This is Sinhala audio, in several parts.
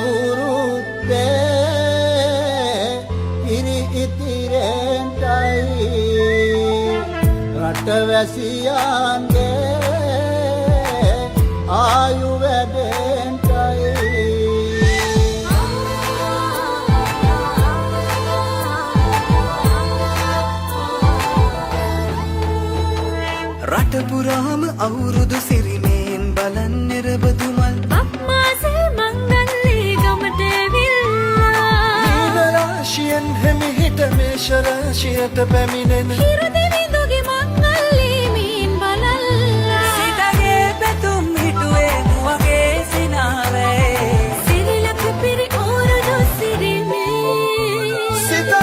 අවුරුද්දේ ඉරි ඉතිරෙන්ටයි රටවැසියන්ගේ ආයු වැඩෙන්ටයි රට පුරාම අවුරුදු සිරිමේන් බලන් නිරබදුමල් අප්මාසේ මංගල්ලේ ගමට ඇවිල්ලා නීදරාශියෙන් හෙමිහිට මේෂරාශියට පැමිණෙන හිරදෙවිඳුගේ මංගල්ලේ මීන් බලල්ලා සිතගේ පැතුම් හිටුවේ මුවගේ සිනාවේ සිරිලක පිරි ඕරුදු සිරිමේ සිතගේ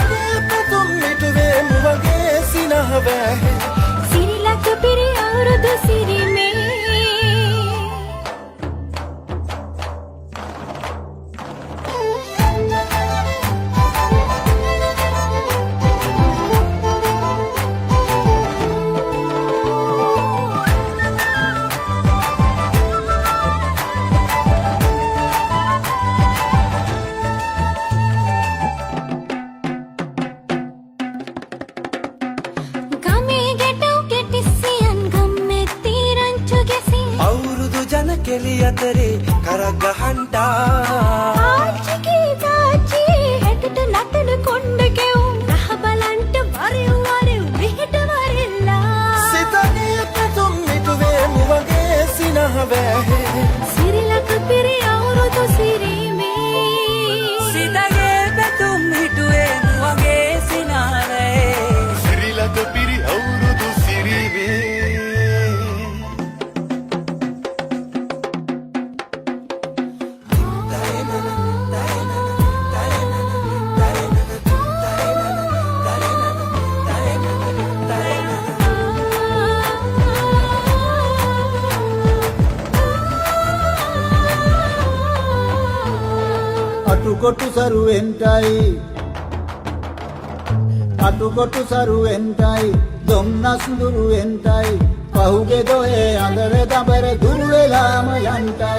පැතුම් හිටුවේ මුවගේ සිනාවේ සිරිලක පිරි ඕරුදු සිරිමේ කෙලි අතරේ කරක් ගහන්ටා ආච්චිගේ තාච්චී හැටට නටන කොණ්ඩ කෙවුම් රහ බලන්ට වරෙව් වරෙව් මෙහෙට වරෙල්ලා සිතගේ පැතුම් මිටුවේ මුවගේ සිනහවැහේ සිරිලක පිරි අවුරුදු සිරිමේ සිතගේ පැතුම් හිටුවේ මුවගේ සිනාවේ සිරිලක පිරි අවුරුදු සිරිවේ අටුකොටු සරුවෙන්ටයි දොම්නස් දුරුවෙන්ටයි පහුගේ දොයේ අඳර දබර දුර වෙලාම යන්ටයි